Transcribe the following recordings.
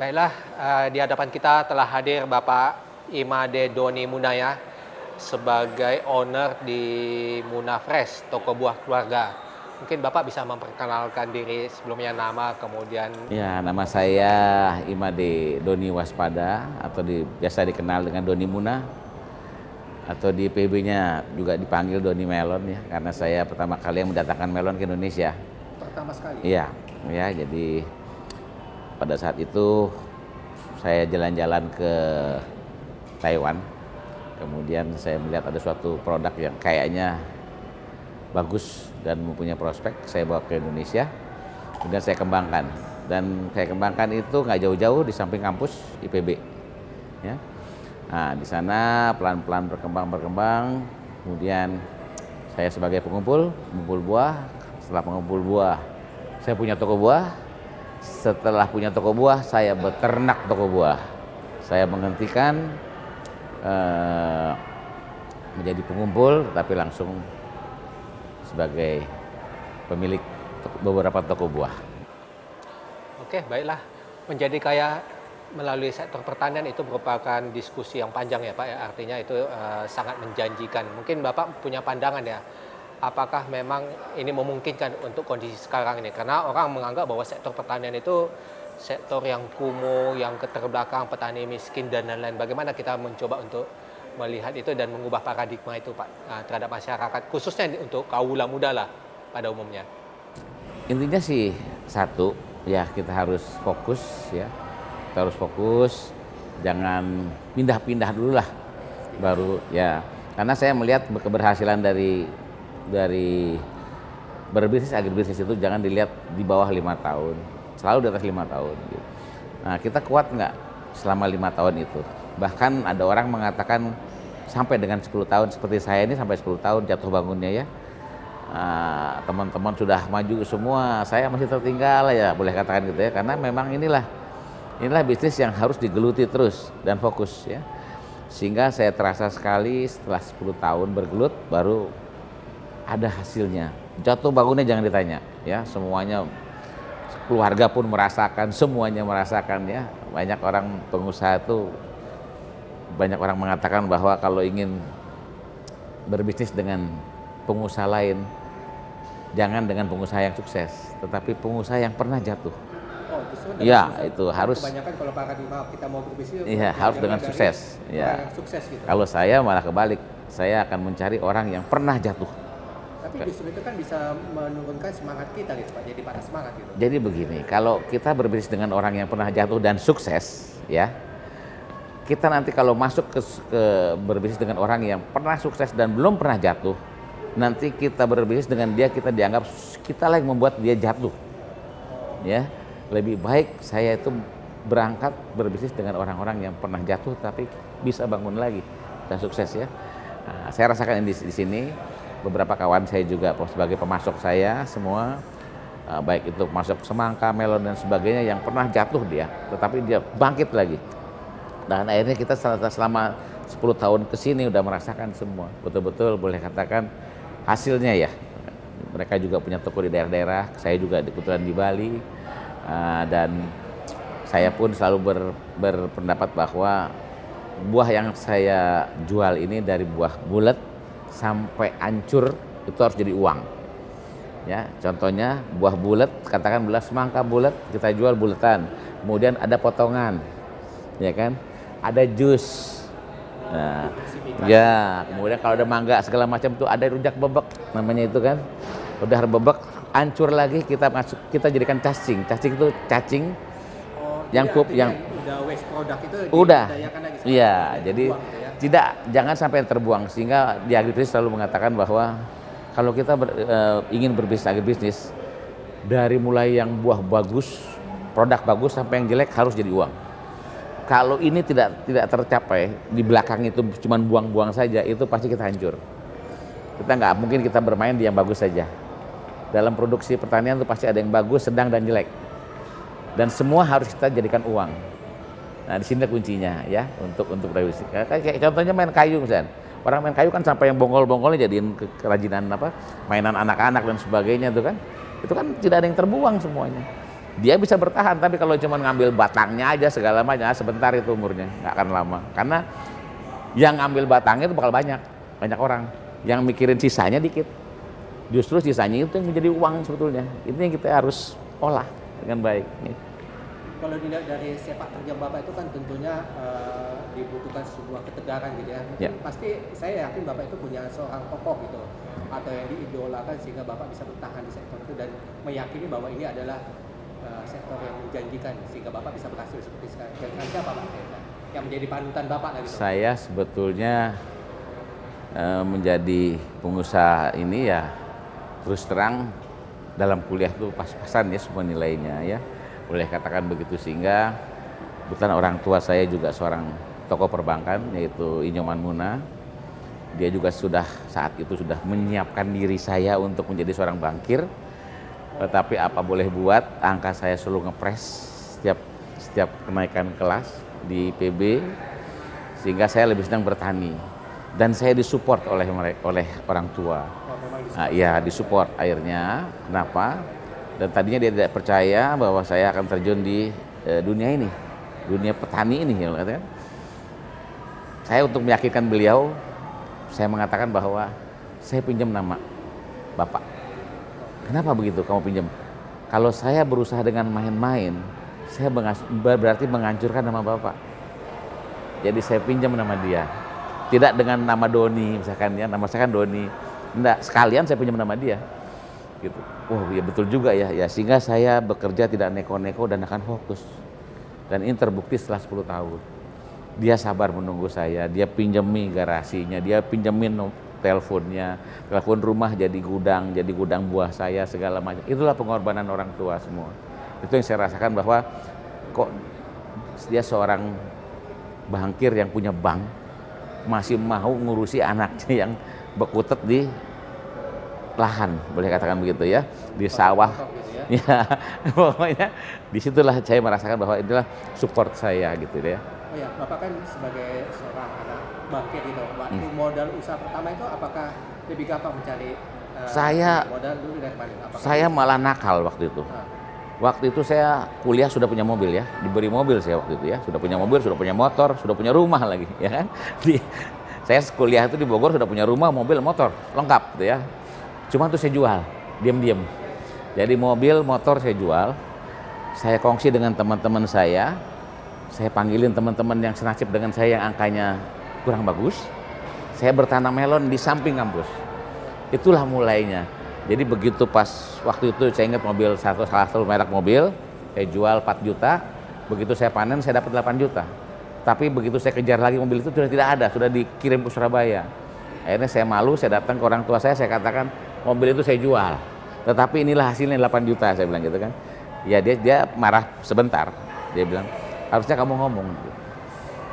Baiklah, di hadapan kita telah hadir Bapak Imade Doni Munaya sebagai owner di Muna Fresh, toko buah keluarga. Mungkin Bapak bisa memperkenalkan diri sebelumnya nama, kemudian Ya, nama saya Imade Doni Waspada atau biasa dikenal dengan Doni Muna atau di PB-nya juga dipanggil Doni Melon ya, karena saya pertama kali yang mendatangkan melon ke Indonesia. pertama sekali. Iya, ya jadi pada saat itu saya jalan-jalan ke Taiwan, kemudian saya melihat ada suatu produk yang kayaknya bagus dan mempunyai prospek, saya bawa ke Indonesia, kemudian saya kembangkan. Dan saya kembangkan itu nggak jauh-jauh di samping kampus IPB. Ya. Nah, di sana pelan-pelan berkembang, kemudian saya sebagai pengumpul buah. Setelah pengumpul buah, saya punya toko buah. Setelah punya toko buah, saya beternak toko buah. Saya menghentikan menjadi pengumpul, tapi langsung sebagai pemilik beberapa toko buah. Oke, baiklah. Menjadi kaya melalui sektor pertanian itu merupakan diskusi yang panjang ya Pak ya. Artinya itu sangat menjanjikan. Mungkin Bapak punya pandangan ya. Apakah memang ini memungkinkan untuk kondisi sekarang ini? Karena orang menganggap bahwa sektor pertanian itu sektor yang kumuh, yang keterbelakang, petani miskin dan lain-lain. Bagaimana kita mencoba untuk melihat itu dan mengubah paradigma itu Pak terhadap masyarakat, khususnya untuk kaula muda lah pada umumnya. Intinya sih satu, ya kita harus fokus ya. Kita harus fokus, jangan pindah-pindah dulu lah. Baru ya, karena saya melihat keberhasilan dari berbisnis agribisnis itu jangan dilihat di bawah 5 tahun, selalu di atas 5 tahun gitu. Nah, kita kuat nggak selama 5 tahun itu? Bahkan ada orang mengatakan sampai dengan 10 tahun, seperti saya ini sampai 10 tahun jatuh bangunnya ya. Teman-teman sudah maju semua, saya masih tertinggal ya, boleh katakan gitu ya, karena memang inilah bisnis yang harus digeluti terus dan fokus ya. Sehingga saya terasa sekali setelah 10 tahun bergelut baru ada hasilnya. Jatuh bangunnya jangan ditanya ya, semuanya, keluarga pun merasakan, semuanya merasakan ya. Banyak orang pengusaha itu, banyak orang mengatakan bahwa kalau ingin berbisnis dengan pengusaha lain, jangan dengan pengusaha yang sukses, tetapi pengusaha yang pernah jatuh. Oh, justru Ya, itu harus. Kebanyakan kalau paradigma kita mau berbisnis, Iya, harus dengan sukses. Ya. yang sukses gitu. Kalau saya malah kebalik, saya akan mencari orang yang pernah jatuh. Tapi justru itu kan bisa menurunkan semangat kita gitu Pak, jadi patah semangat gitu. Jadi begini, kalau kita berbisnis dengan orang yang pernah jatuh dan sukses, ya, kita nanti kalau masuk ke berbisnis dengan orang yang pernah sukses dan belum pernah jatuh, nanti kita berbisnis dengan dia, kita dianggap kita lah yang membuat dia jatuh. Ya, lebih baik saya itu berangkat berbisnis dengan orang-orang yang pernah jatuh tapi bisa bangun lagi dan sukses ya. Nah, saya rasakan di sini beberapa kawan saya juga sebagai pemasok saya semua, baik itu masuk semangka, melon dan sebagainya, yang pernah jatuh dia, tetapi dia bangkit lagi. Dan akhirnya kita selama 10 tahun ke sini udah merasakan semua, betul-betul boleh katakan hasilnya ya. Mereka juga punya toko di daerah-daerah, saya juga kebetulan di Bali, dan saya pun selalu berpendapat bahwa buah yang saya jual ini dari buah bulat sampai hancur itu harus jadi uang. Ya, contohnya buah bulat, katakan belas semangka bulat kita jual bulatan, kemudian ada potongan, ya kan, ada jus. Nah, ya, kemudian kalau ada mangga segala macam tuh, ada rujak bebek namanya itu kan, udah bebek hancur lagi kita jadikan cacing. Cacing itu cacing yang udah waste product itu udah, lagi. iya, jadi ya. jangan sampai terbuang. Sehingga di agribisnis selalu mengatakan bahwa kalau kita ingin berbisnis agribisnis, dari mulai yang buah bagus, produk bagus sampai yang jelek harus jadi uang. Kalau ini tidak tercapai, di belakang itu cuma buang-buang saja, itu pasti kita hancur. Kita nggak mungkin kita bermain di yang bagus saja. Dalam produksi pertanian itu pasti ada yang bagus, sedang dan jelek. Dan semua harus kita jadikan uang. Nah, di sini kuncinya ya untuk produksi. Kayak contohnya main kayu misalnya. Orang main kayu kan sampai yang bongkol-bongkolnya jadiin kerajinan mainan anak-anak dan sebagainya tuh kan. Itu kan tidak ada yang terbuang semuanya. Dia bisa bertahan, tapi kalau cuma ngambil batangnya aja segala macam, sebentar itu umurnya, nggak akan lama. Karena yang ngambil batangnya itu bakal banyak orang. Yang mikirin sisanya dikit. Justru sisanya itu yang menjadi uang sebetulnya. Itu yang kita harus olah dengan baik. Kalau dilihat dari sepak terjang Bapak itu kan tentunya dibutuhkan sebuah ketegaran gitu ya. Mungkin pasti saya yakin Bapak itu punya seorang tokoh gitu atau yang diidolakan sehingga Bapak bisa bertahan di sektor itu dan meyakini bahwa ini adalah sektor yang menjanjikan sehingga Bapak bisa berhasil seperti sekarang. Kira-kira siapa Pak yang menjadi panutan Bapak gitu? Saya sebetulnya menjadi pengusaha ini ya terus terang dalam kuliah tuh pas-pasan ya semua nilainya ya. Boleh katakan begitu, sehingga kebetulan orang tua saya juga seorang tokoh perbankan yaitu Inyoman Muna. Dia juga saat itu sudah menyiapkan diri saya untuk menjadi seorang bankir. Tetapi apa boleh buat, angka saya selalu ngepres setiap kenaikan kelas di PB, sehingga saya lebih senang bertani. Dan saya disupport oleh orang tua. Nah, iya disupport akhirnya. Kenapa? Dan tadinya dia tidak percaya bahwa saya akan terjun di dunia ini, dunia petani ini, ya kan? Saya untuk meyakinkan beliau, saya mengatakan bahwa saya pinjam nama Bapak. Kenapa begitu kamu pinjam? Kalau saya berusaha dengan main-main, saya berarti menghancurkan nama Bapak. Jadi saya pinjam nama dia, tidak dengan nama Doni misalkan ya, nama saya kan Doni. Enggak, sekalian saya pinjam nama dia. Gitu. Oh ya betul juga ya, sehingga saya bekerja tidak neko-neko dan akan fokus. Dan ini terbukti setelah 10 tahun. Dia sabar menunggu saya, dia pinjemi garasinya, dia pinjemin teleponnya, telepon rumah jadi gudang buah saya segala macam. Itulah pengorbanan orang tua semua. Itu yang saya rasakan bahwa kok dia seorang bankir yang punya bank masih mau ngurusi anaknya yang bekutet di lahan, boleh katakan begitu ya, di sawah gitu ya. Pokoknya disitulah saya merasakan bahwa inilah support saya gitu ya. Oh ya, Bapak kan sebagai seorang anak bankir gitu, waktu modal usaha pertama itu apakah lebih gampang mencari modal dulu dari mana? Saya malah nakal waktu itu. Waktu itu saya kuliah sudah punya mobil ya, diberi mobil saya waktu itu ya, sudah punya mobil, sudah punya motor, sudah punya rumah lagi ya kan. Saya kuliah itu di Bogor sudah punya rumah, mobil, motor, lengkap gitu ya. Cuma tuh saya jual, diam-diam. Jadi mobil, motor saya jual. Saya kongsi dengan teman-teman saya panggilin teman-teman yang senasib dengan saya yang angkanya kurang bagus. Saya bertanam melon di samping kampus. Itulah mulainya. Jadi begitu pas waktu itu saya ingat mobil salah satu merek mobil, saya jual 4 juta. Begitu saya panen saya dapat 8 juta. Tapi begitu saya kejar lagi mobil itu sudah tidak ada, sudah dikirim ke Surabaya. Akhirnya saya malu, saya datang ke orang tua saya katakan, mobil itu saya jual, tetapi inilah hasilnya 8 juta, saya bilang gitu kan. Ya dia marah sebentar, dia bilang harusnya kamu ngomong,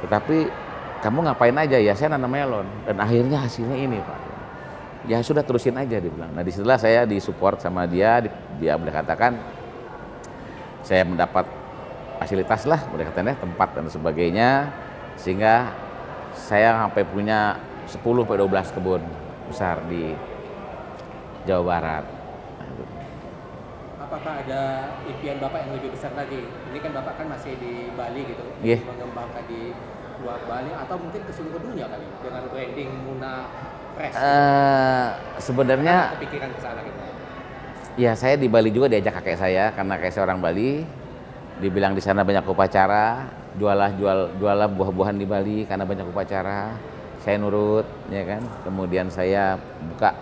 tetapi kamu ngapain aja ya, saya nanam melon dan akhirnya hasilnya ini Pak. Ya sudah terusin aja, dia bilang. Nah disitulah saya disupport sama dia boleh katakan saya mendapat fasilitas lah, boleh katakan tempat dan sebagainya, sehingga saya sampai punya 10-12 kebun besar di Jawa Barat. Apakah ada impian Bapak yang lebih besar lagi? Ini kan Bapak kan masih di Bali gitu, mengembangkan di luar Bali atau mungkin ke seluruh dunia kali dengan branding Muna Fresh. Sebenarnya kepikiran ke sana gitu. Ya saya di Bali juga diajak kakek saya karena kakek saya orang Bali. Dibilang di sana banyak upacara, jualah buah-buahan di Bali karena banyak upacara. Saya nurut, ya kan. Kemudian saya buka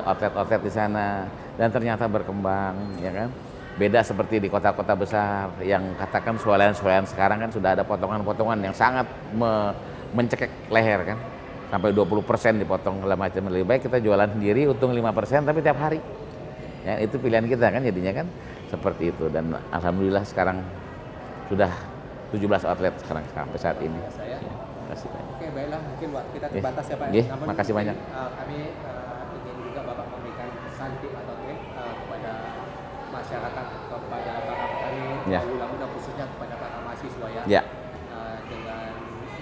outlet-outlet di sana dan ternyata berkembang, ya kan. Beda seperti di kota-kota besar yang katakan swalayan sekarang kan sudah ada potongan-potongan yang sangat mencekik leher kan. Sampai 20% dipotong segala macam. Lebih baik kita jualan sendiri, untung 5% tapi tiap hari. Ya, itu pilihan kita kan jadinya kan seperti itu, dan alhamdulillah sekarang sudah 17 outlet sekarang sampai saat ini. Kasih banyak. Oke, baiklah, mungkin waktu kita terbatas ya Pak. Namun makasih banyak. Kami ingin juga Bapak memberikan pesan tip atau trik kepada masyarakat, kepada para petani, muda-muda khususnya kepada para mahasiswa ya. Dengan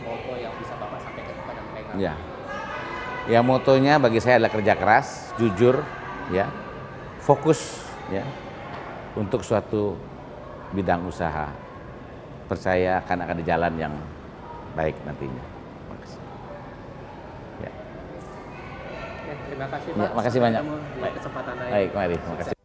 moto yang bisa Bapak sampaikan kepada mereka. Ya motonya bagi saya adalah kerja keras, jujur, ya, fokus, ya. untuk suatu bidang usaha. Percaya akan di jalan yang baik nantinya. Makasih. Ya. Oke, terima kasih Ya, Pak. makasih Sampai banyak. ketemu di kesempatan lain. Baik, mari. Makasih.